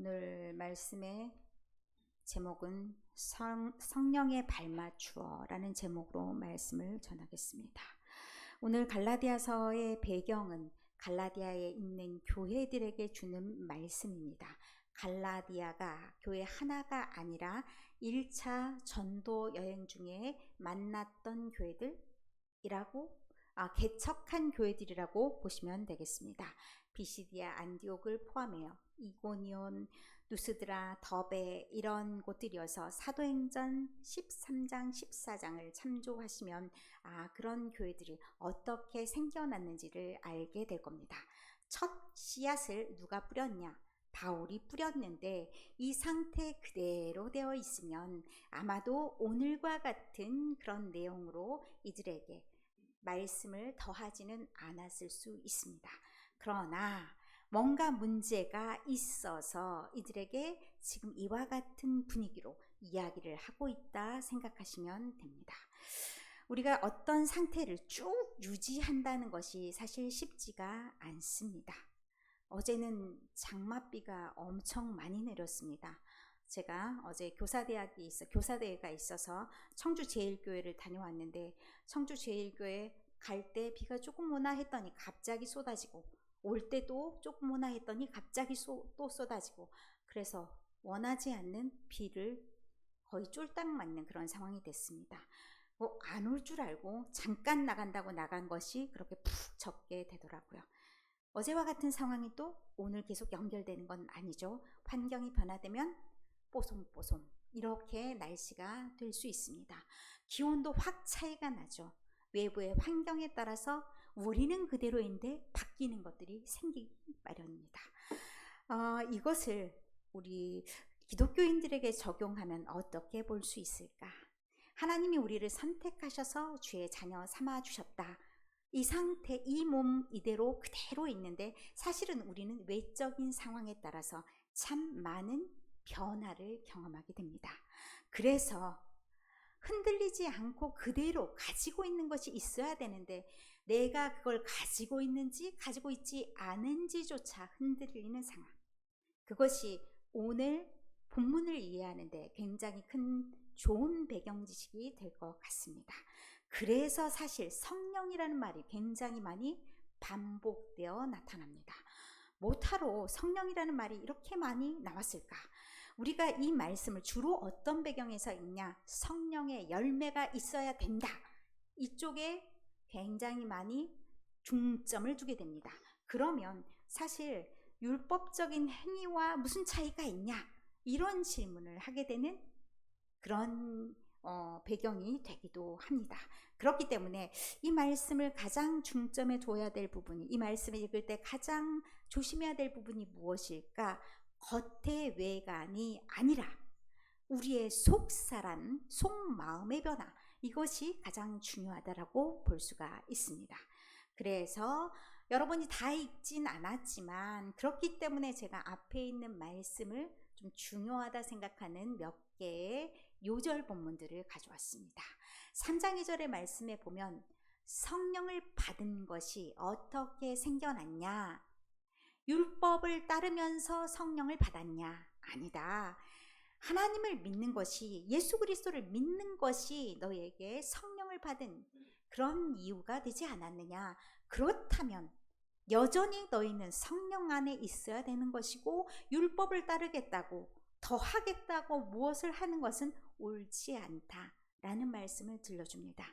오늘 말씀의 제목은 성령에 발맞추어라는 제목으로 말씀을 전하겠습니다. 오늘 갈라디아서의 배경은 갈라디아에 있는 교회들에게 주는 말씀입니다. 갈라디아가 교회 하나가 아니라 1차 전도 여행 중에 만났던 교회들이라고 개척한 교회들이라고 보시면 되겠습니다. 비시디아 안디옥을 포함해요. 이고니온, 누스드라, 더베 이런 곳들이어서 사도행전 13장, 14장을 참조하시면 그런 교회들이 어떻게 생겨났는지를 알게 될 겁니다. 첫 씨앗을 누가 뿌렸냐? 바울이 뿌렸는데 이 상태 그대로 되어 있으면 아마도 오늘과 같은 그런 내용으로 이들에게 말씀을 더하지는 않았을 수 있습니다. 그러나 뭔가 문제가 있어서 이들에게 지금 이와 같은 분위기로 이야기를 하고 있다 생각하시면 됩니다. 우리가 어떤 상태를 쭉 유지한다는 것이 사실 쉽지가 않습니다. 어제는 장맛비가 엄청 많이 내렸습니다. 제가 어제 교사대회가 있어서 청주제일교회를 다녀왔는데 청주제일교회 갈 때 비가 조금 오나 했더니 갑자기 쏟아지고 올 때도 조금 오나 했더니 갑자기 또 쏟아지고 그래서 원하지 않는 비를 거의 쫄딱 맞는 그런 상황이 됐습니다. 안 올 줄 알고 잠깐 나간다고 나간 것이 그렇게 푹 젖게 되더라고요. 어제와 같은 상황이 또 오늘 계속 연결되는 건 아니죠. 환경이 변화되면 뽀송뽀송 이렇게 날씨가 될 수 있습니다. 기온도 확 차이가 나죠. 외부의 환경에 따라서 우리는 그대로인데 바뀌는 것들이 생기기 마련입니다. 이것을 우리 기독교인들에게 적용하면 어떻게 볼 수 있을까? 하나님이 우리를 선택하셔서 주의 자녀 삼아 주셨다. 이 상태, 이 몸 이대로 그대로 있는데 사실은 우리는 외적인 상황에 따라서 참 많은 변화를 경험하게 됩니다. 그래서 흔들리지 않고 그대로 가지고 있는 것이 있어야 되는데 내가 그걸 가지고 있는지 가지고 있지 않은지조차 흔들리는 상황. 그것이 오늘 본문을 이해하는데 굉장히 큰 좋은 배경 지식이 될 것 같습니다. 그래서 사실 성령이라는 말이 굉장히 많이 반복되어 나타납니다. 뭐하러 성령이라는 말이 이렇게 많이 나왔을까? 우리가 이 말씀을 주로 어떤 배경에서 읽냐? 성령의 열매가 있어야 된다. 이쪽에 굉장히 많이 중점을 두게 됩니다. 그러면 사실 율법적인 행위와 무슨 차이가 있냐? 이런 질문을 하게 되는 그런 배경이 되기도 합니다. 그렇기 때문에 이 말씀을 가장 중점에 둬야 될 부분이, 이 말씀을 읽을 때 가장 조심해야 될 부분이 무엇일까? 겉의 외관이 아니라 우리의 속사람, 속마음의 변화, 이것이 가장 중요하다라고 볼 수가 있습니다. 그래서 여러분이 다 읽진 않았지만 그렇기 때문에 제가 앞에 있는 말씀을 좀 중요하다 생각하는 몇 개의 요절 본문들을 가져왔습니다. 3장 2절의 말씀에 보면 성령을 받은 것이 어떻게 생겨났냐? 율법을 따르면서 성령을 받았냐? 아니다. 하나님을 믿는 것이, 예수 그리스도를 믿는 것이 너에게 성령을 받은 그런 이유가 되지 않았느냐? 그렇다면 여전히 너희는 성령 안에 있어야 되는 것이고 율법을 따르겠다고 더 하겠다고 무엇을 하는 것은 옳지 않다라는 말씀을 들려줍니다.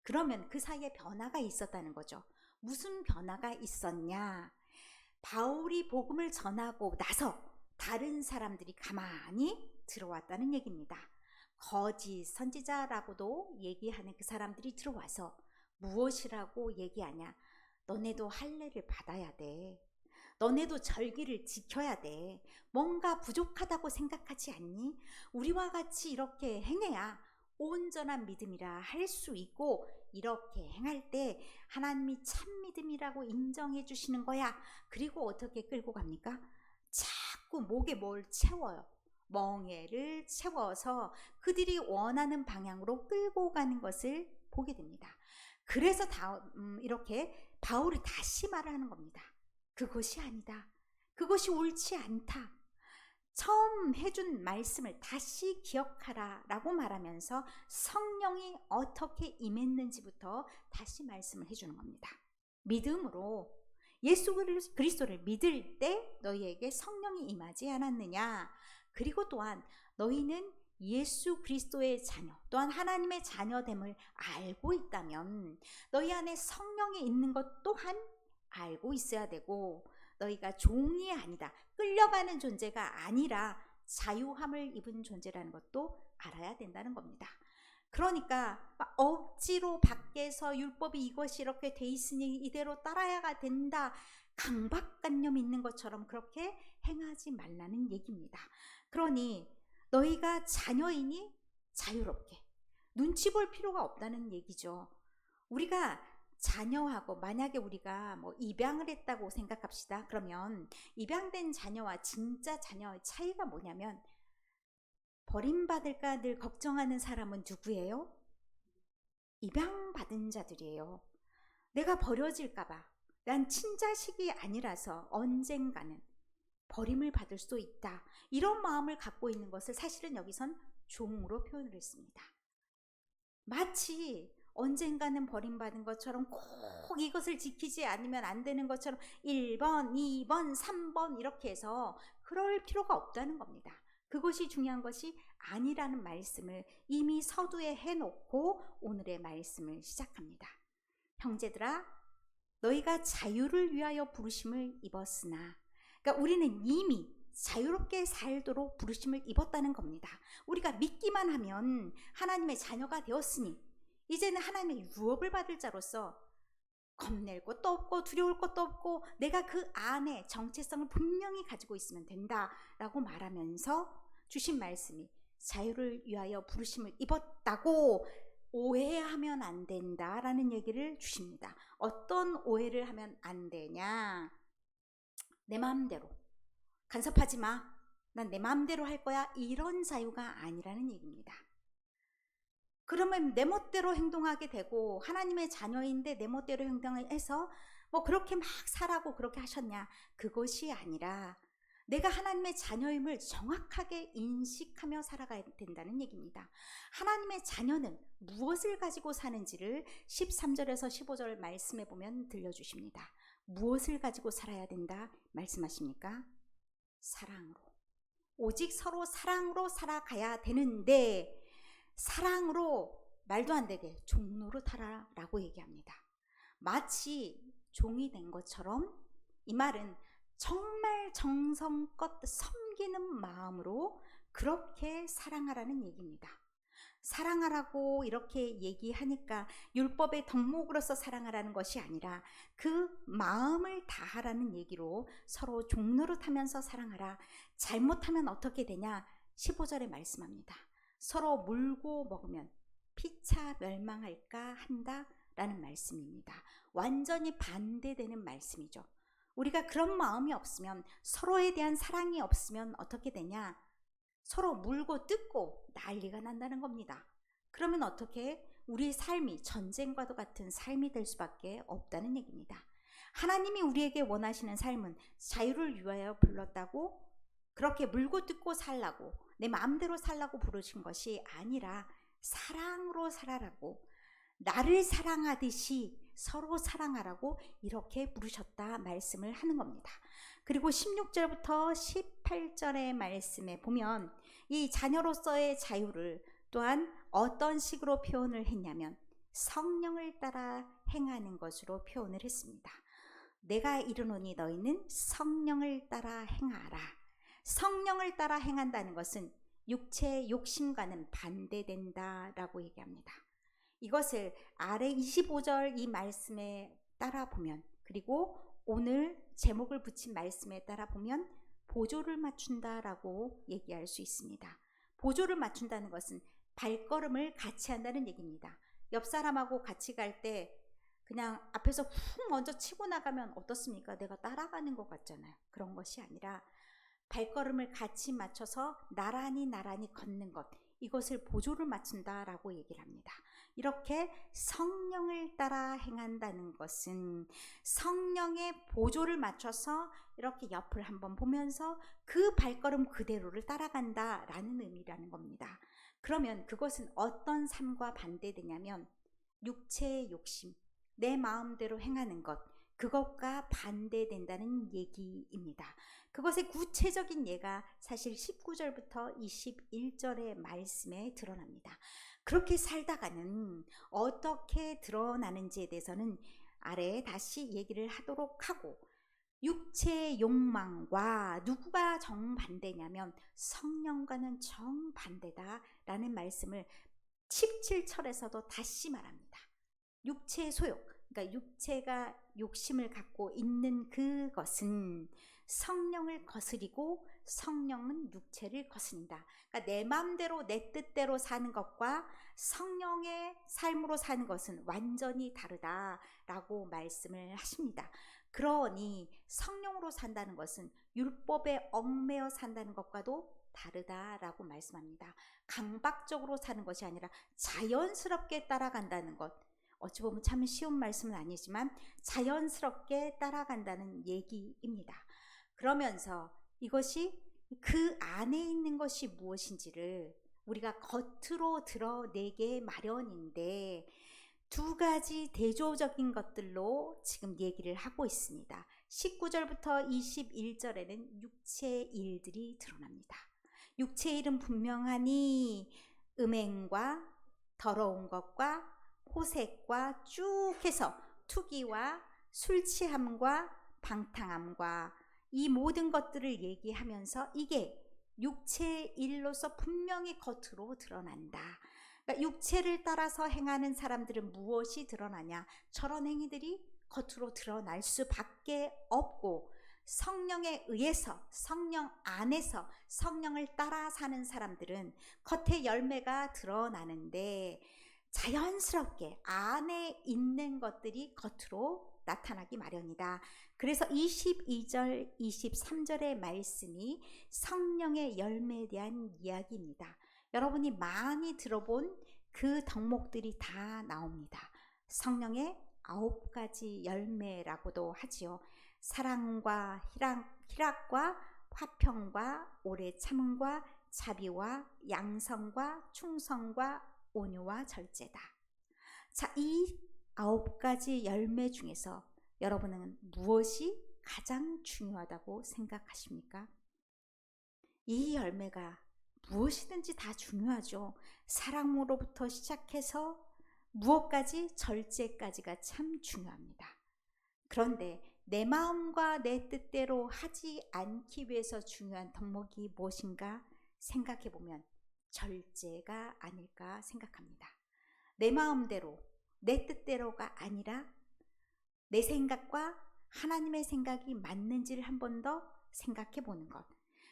그러면 그 사이에 변화가 있었다는 거죠. 무슨 변화가 있었냐? 바울이 복음을 전하고 나서 다른 사람들이 가만히 들어왔다는 얘기입니다. 거짓 선지자라고도 얘기하는 그 사람들이 들어와서 무엇이라고 얘기하냐? 너네도 할례를 받아야 돼. 너네도 절기를 지켜야 돼. 뭔가 부족하다고 생각하지 않니? 우리와 같이 이렇게 행해야 온전한 믿음이라 할 수 있고 이렇게 행할 때 하나님이 참 믿음이라고 인정해 주시는 거야. 그리고 어떻게 끌고 갑니까? 자꾸 목에 뭘 채워요. 멍에를 채워서 그들이 원하는 방향으로 끌고 가는 것을 보게 됩니다. 그래서 이렇게 바울이 다시 말을 하는 겁니다. 그것이 아니다. 그것이 옳지 않다. 처음 해준 말씀을 다시 기억하라 라고 말하면서 성령이 어떻게 임했는지부터 다시 말씀을 해주는 겁니다. 믿음으로 예수 그리스도를 믿을 때 너희에게 성령이 임하지 않았느냐. 그리고 또한 너희는 예수 그리스도의 자녀, 또한 하나님의 자녀됨을 알고 있다면 너희 안에 성령이 있는 것 또한 알고 있어야 되고, 너희가 종이 아니다, 끌려가는 존재가 아니라 자유함을 입은 존재라는 것도 알아야 된다는 겁니다. 그러니까 억지로 밖에서 율법이 이것이 이렇게 돼 있으니 이대로 따라야 된다, 강박관념 있는 것처럼 그렇게 행하지 말라는 얘기입니다. 그러니 너희가 자녀이니 자유롭게, 눈치 볼 필요가 없다는 얘기죠. 우리가 자녀하고 만약에 우리가 입양을 했다고 생각합시다. 그러면 입양된 자녀와 진짜 자녀의 차이가 뭐냐면, 버림받을까 늘 걱정하는 사람은 누구예요? 입양받은 자들이에요. 내가 버려질까봐, 난 친자식이 아니라서 언젠가는 버림을 받을 수 있다, 이런 마음을 갖고 있는 것을 사실은 여기선 종으로 표현을 했습니다. 마치 언젠가는 버림받은 것처럼 꼭 이것을 지키지 않으면 안 되는 것처럼 1번, 2번, 3번 이렇게 해서 그럴 필요가 없다는 겁니다. 그것이 중요한 것이 아니라는 말씀을 이미 서두에 해놓고 오늘의 말씀을 시작합니다. 형제들아, 너희가 자유를 위하여 부르심을 입었으나, 그러니까 우리는 이미 자유롭게 살도록 부르심을 입었다는 겁니다. 우리가 믿기만 하면 하나님의 자녀가 되었으니 이제는 하나님의 유업을 받을 자로서 겁낼 것도 없고 두려울 것도 없고 내가 그 안에 정체성을 분명히 가지고 있으면 된다라고 말하면서 주신 말씀이 자유를 위하여 부르심을 입었다고 오해하면 안 된다라는 얘기를 주십니다. 어떤 오해를 하면 안 되냐? 내 마음대로 간섭하지 마, 난 내 마음대로 할 거야, 이런 자유가 아니라는 얘기입니다. 그러면 내 멋대로 행동하게 되고, 하나님의 자녀인데 내 멋대로 행동해서 그렇게 막 살라고 그렇게 하셨냐? 그것이 아니라 내가 하나님의 자녀임을 정확하게 인식하며 살아가야 된다는 얘기입니다. 하나님의 자녀는 무엇을 가지고 사는지를 13절에서 15절 말씀해 보면 들려주십니다. 무엇을 가지고 살아야 된다 말씀하십니까? 사랑으로, 오직 서로 사랑으로 살아가야 되는데, 사랑으로 말도 안 되게 종로로 타라라고 얘기합니다. 마치 종이 된 것처럼, 이 말은 정말 정성껏 섬기는 마음으로 그렇게 사랑하라는 얘기입니다. 사랑하라고 이렇게 얘기하니까 율법의 덕목으로서 사랑하라는 것이 아니라 그 마음을 다하라는 얘기로 서로 종노릇하면서 사랑하라. 잘못하면 어떻게 되냐? 15절에 말씀합니다. 서로 물고 먹으면 피차 멸망할까 한다라는 말씀입니다. 완전히 반대되는 말씀이죠. 우리가 그런 마음이 없으면, 서로에 대한 사랑이 없으면 어떻게 되냐? 서로 물고 뜯고 난리가 난다는 겁니다. 그러면 어떻게? 우리 삶이 전쟁과도 같은 삶이 될 수밖에 없다는 얘기입니다. 하나님이 우리에게 원하시는 삶은 자유를 위하여 불렀다고 그렇게 물고 뜯고 살라고, 내 마음대로 살라고 부르신 것이 아니라 사랑으로 살아라고, 나를 사랑하듯이 서로 사랑하라고 이렇게 부르셨다 말씀을 하는 겁니다. 그리고 16절부터 18절의 말씀에 보면 이 자녀로서의 자유를 또한 어떤 식으로 표현을 했냐면 성령을 따라 행하는 것으로 표현을 했습니다. 내가 이르노니 너희는 성령을 따라 행하라. 성령을 따라 행한다는 것은 육체의 욕심과는 반대된다라고 얘기합니다. 이것을 아래 25절 이 말씀에 따라 보면, 그리고 오늘 제목을 붙인 말씀에 따라 보면 보조를 맞춘다라고 얘기할 수 있습니다. 보조를 맞춘다는 것은 발걸음을 같이 한다는 얘기입니다. 옆 사람하고 같이 갈 때 그냥 앞에서 훅 먼저 치고 나가면 어떻습니까? 내가 따라가는 것 같잖아요. 그런 것이 아니라 발걸음을 같이 맞춰서 나란히 걷는 것, 이것을 보조를 맞춘다라고 얘기를 합니다. 이렇게 성령을 따라 행한다는 것은 성령의 보조를 맞춰서 이렇게 옆을 한번 보면서 그 발걸음 그대로를 따라간다라는 의미라는 겁니다. 그러면 그것은 어떤 삶과 반대되냐면 육체의 욕심, 내 마음대로 행하는 것, 그것과 반대된다는 얘기입니다. 그것의 구체적인 예가 사실 19절부터 21절의 말씀에 드러납니다. 그렇게 살다가는 어떻게 드러나는지에 대해서는 아래에 다시 얘기를 하도록 하고, 육체의 욕망과 누구가 정반대냐면 성령과는 정반대다라는 말씀을 17절에서도 다시 말합니다. 육체의 소욕, 그러니까 육체가 욕심을 갖고 있는 그것은 성령을 거스리고 성령은 육체를 거스린다. 그러니까 내 마음대로 내 뜻대로 사는 것과 성령의 삶으로 사는 것은 완전히 다르다라고 말씀을 하십니다. 그러니 성령으로 산다는 것은 율법에 얽매여 산다는 것과도 다르다라고 말씀합니다. 강박적으로 사는 것이 아니라 자연스럽게 따라간다는 것. 어찌 보면 참 쉬운 말씀은 아니지만 자연스럽게 따라간다는 얘기입니다. 그러면서 이것이 그 안에 있는 것이 무엇인지를 우리가 겉으로 드러내게 마련인데 두 가지 대조적인 것들로 지금 얘기를 하고 있습니다. 19절부터 21절에는 육체의 일들이 드러납니다. 육체의 일은 분명하니 음행과 더러운 것과 호색과 쭉 해서 투기와 술 취함과 방탕함과 이 모든 것들을 얘기하면서 이게 육체의 일로서 분명히 겉으로 드러난다. 그러니까 육체를 따라서 행하는 사람들은 무엇이 드러나냐? 저런 행위들이 겉으로 드러날 수밖에 없고, 성령에 의해서 성령 안에서 성령을 따라 사는 사람들은 겉의 열매가 드러나는데 자연스럽게 안에 있는 것들이 겉으로 나타나기 마련이다. 그래서 22절, 23절의 말씀이 성령의 열매에 대한 이야기입니다. 여러분이 많이 들어본 그 덕목들이 다 나옵니다. 성령의 9가지 열매라고도 하지요. 사랑과 희락과 화평과 오래 참음과 자비와 양성과 충성과 온유와 절제다. 자, 이 9가지 열매 중에서 여러분은 무엇이 가장 중요하다고 생각하십니까? 이 열매가 무엇이든지 다 중요하죠. 사랑으로부터 시작해서 무엇까지 절제까지가 참 중요합니다. 그런데 내 마음과 내 뜻대로 하지 않기 위해서 중요한 덕목이 무엇인가 생각해 보면 절제가 아닐까 생각합니다. 내 마음대로 내 뜻대로가 아니라 내 생각과 하나님의 생각이 맞는지를 한 번 더 생각해 보는 것,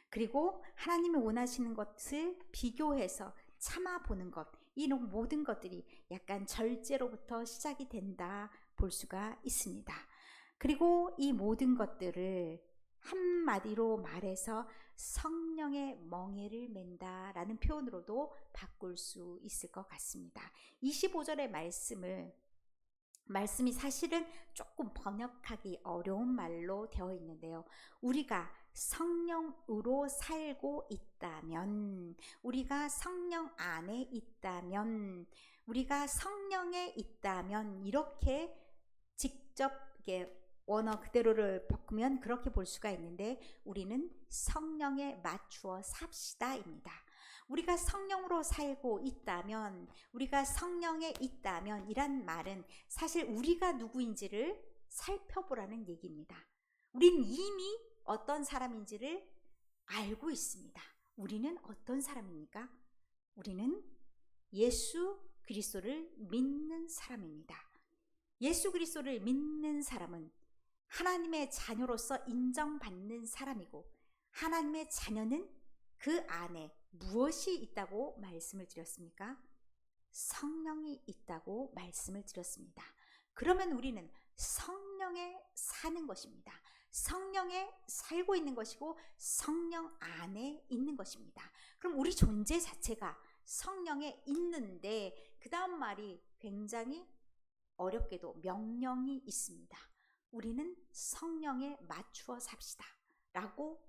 그리고 하나님이 원하시는 것을 비교해서 참아보는 것, 이 모든 것들이 약간 절제로부터 시작이 된다 볼 수가 있습니다. 그리고 이 모든 것들을 한마디로 말해서 성령의 멍에를 맨다라는 표현으로도 바꿀 수 있을 것 같습니다. 25절의 말씀이 사실은 조금 번역하기 어려운 말로 되어 있는데요. 우리가 성령으로 살고 있다면, 우리가 성령 안에 있다면, 우리가 성령에 있다면, 이렇게 직접 원어 그대로를 바꾸면 그렇게 볼 수가 있는데, 우리는 성령에 맞추어 삽시다입니다. 우리가 성령으로 살고 있다면, 우리가 성령에 있다면 이란 말은 사실 우리가 누구인지를 살펴보라는 얘기입니다. 우린 이미 어떤 사람인지를 알고 있습니다. 우리는 어떤 사람입니까? 우리는 예수 그리스도를 믿는 사람입니다. 예수 그리스도를 믿는 사람은 하나님의 자녀로서 인정받는 사람이고, 하나님의 자녀는 그 안에 무엇이 있다고 말씀을 드렸습니까? 성령이 있다고 말씀을 드렸습니다. 그러면 우리는 성령에 사는 것입니다. 성령에 살고 있는 것이고 성령 안에 있는 것입니다. 그럼 우리 존재 자체가 성령에 있는데 그 다음 말이 굉장히 어렵게도 명령이 있습니다. 우리는 성령에 맞추어 삽시다 라고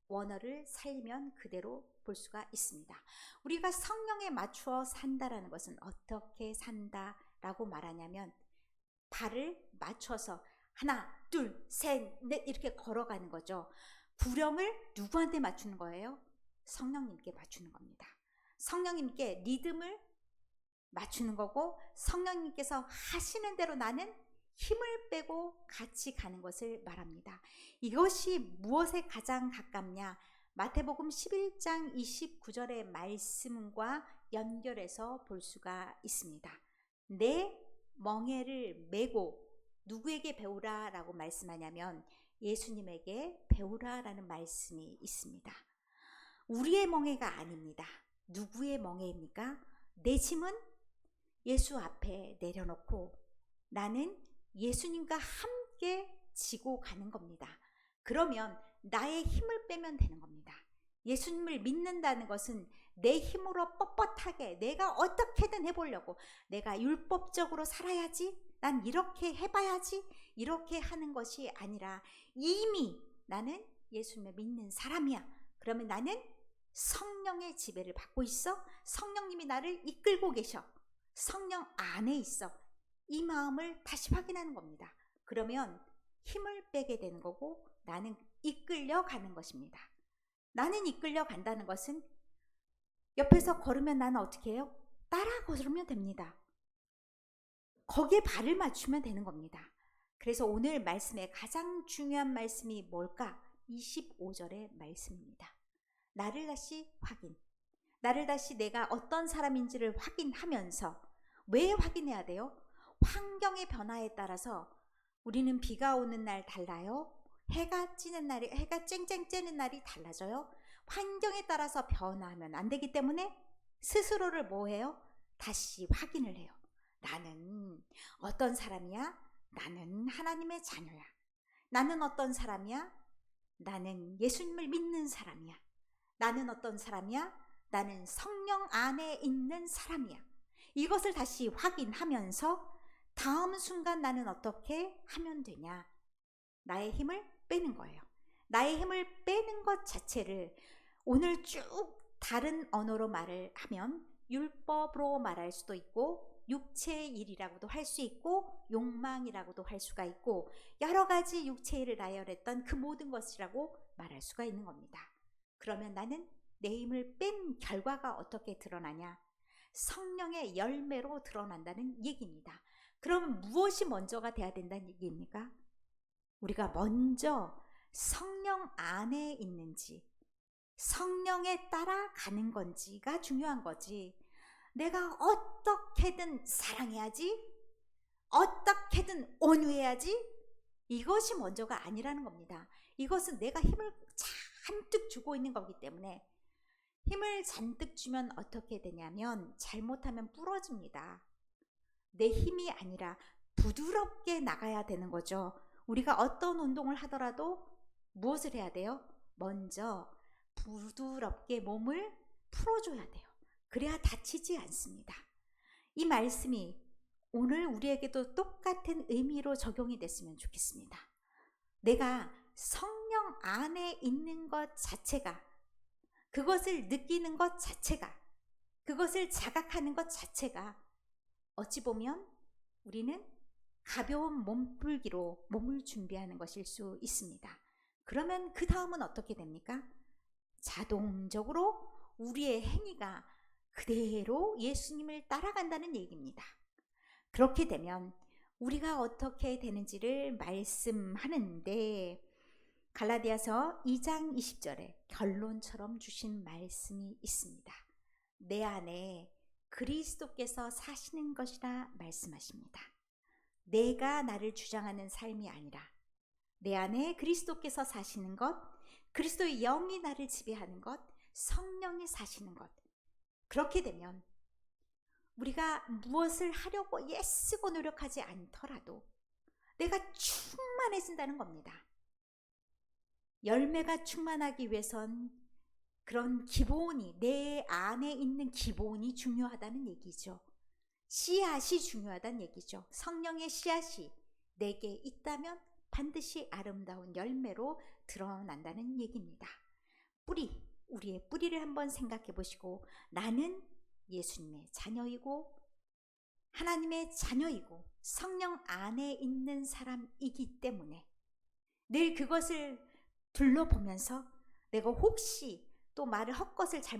원어를 살리면 그대로 볼 수가 있습니다. 우리가 성령에 맞추어 산다라는 것은 어떻게 산다라고 말하냐면 발을 맞춰서 하나, 둘, 셋, 넷 이렇게 걸어가는 거죠. 구령을 누구한테 맞추는 거예요? 성령님께 맞추는 겁니다. 성령님께 리듬을 맞추는 거고 성령님께서 하시는 대로 나는 힘을 빼고 같이 가는 것을 말합니다. 이것이 무엇에 가장 가깝냐? 마태복음 11장 29절의 말씀과 연결해서 볼 수가 있습니다. 내 멍에를 메고 누구에게 배우라 라고 말씀하냐면 예수님에게 배우라 라는 말씀이 있습니다. 우리의 멍에가 아닙니다. 누구의 멍에입니까? 내 짐은 예수 앞에 내려놓고 나는 예수님과 함께 지고 가는 겁니다. 그러면 나의 힘을 빼면 되는 겁니다. 예수님을 믿는다는 것은 내 힘으로 뻣뻣하게 내가 어떻게든 해보려고 내가 율법적으로 살아야지 난 이렇게 해봐야지 이렇게 하는 것이 아니라 이미 나는 예수님을 믿는 사람이야. 그러면 나는 성령의 지배를 받고 있어. 성령님이 나를 이끌고 계셔. 성령 안에 있어. 이 마음을 다시 확인하는 겁니다. 그러면 힘을 빼게 되는 거고 나는 이끌려 가는 것입니다. 나는 이끌려 간다는 것은 옆에서 걸으면 나는 어떻게 해요? 따라 걸으면 됩니다. 거기에 발을 맞추면 되는 겁니다. 그래서 오늘 말씀의 가장 중요한 말씀이 뭘까? 25절의 말씀입니다. 나를 다시 확인. 나를 다시 내가 어떤 사람인지를 확인하면서 왜 확인해야 돼요? 환경의 변화에 따라서 우리는 비가 오는 날 달라요. 해가 쨍쨍 쬐는 날이 달라져요. 환경에 따라서 변화하면 안 되기 때문에 스스로를 뭐 해요? 다시 확인을 해요. 나는 어떤 사람이야? 나는 하나님의 자녀야. 나는 어떤 사람이야? 나는 예수님을 믿는 사람이야. 나는 어떤 사람이야? 나는 성령 안에 있는 사람이야. 이것을 다시 확인하면서 다음 순간 나는 어떻게 하면 되냐? 나의 힘을 빼는 거예요. 나의 힘을 빼는 것 자체를 오늘 쭉 다른 언어로 말을 하면 율법으로 말할 수도 있고 육체의 일이라고도 할 수 있고 욕망이라고도 할 수가 있고 여러 가지 육체의 일을 나열했던 그 모든 것이라고 말할 수가 있는 겁니다. 그러면 나는 내 힘을 뺀 결과가 어떻게 드러나냐? 성령의 열매로 드러난다는 얘기입니다. 그럼 무엇이 먼저가 돼야 된다는 얘기입니까? 우리가 먼저 성령 안에 있는지 성령에 따라가는 건지가 중요한 거지. 내가 어떻게든 사랑해야지, 어떻게든 온유해야지, 이것이 먼저가 아니라는 겁니다. 이것은 내가 힘을 잔뜩 주고 있는 거기 때문에 힘을 잔뜩 주면 어떻게 되냐면 잘못하면 부러집니다. 내 힘이 아니라 부드럽게 나가야 되는 거죠. 우리가 어떤 운동을 하더라도 무엇을 해야 돼요? 먼저 부드럽게 몸을 풀어줘야 돼요. 그래야 다치지 않습니다. 이 말씀이 오늘 우리에게도 똑같은 의미로 적용이 됐으면 좋겠습니다. 내가 성령 안에 있는 것 자체가, 그것을 느끼는 것 자체가, 그것을 자각하는 것 자체가 어찌 보면 우리는 가벼운 몸풀기로 몸을 준비하는 것일 수 있습니다. 그러면 그 다음은 어떻게 됩니까? 자동적으로 우리의 행위가 그대로 예수님을 따라간다는 얘기입니다. 그렇게 되면 우리가 어떻게 되는지를 말씀하는데 갈라디아서 2장 20절에 결론처럼 주신 말씀이 있습니다. 내 안에 그리스도께서 사시는 것이라 말씀하십니다. 내가 나를 주장하는 삶이 아니라 내 안에 그리스도께서 사시는 것, 그리스도의 영이 나를 지배하는 것, 성령이 사시는 것. 그렇게 되면 우리가 무엇을 하려고 애쓰고 노력하지 않더라도 내가 충만해진다는 겁니다. 열매가 충만하기 위해선 그런 기본이, 내 안에 있는 기본이 중요하다는 얘기죠. 씨앗이 중요하다는 얘기죠. 성령의 씨앗이 내게 있다면 반드시 아름다운 열매로 드러난다는 얘기입니다. 우리의 뿌리를 한번 생각해 보시고, 나는 예수님의 자녀이고 하나님의 자녀이고 성령 안에 있는 사람이기 때문에 늘 그것을 둘러보면서 내가 혹시 또 말을 헛것을 잘못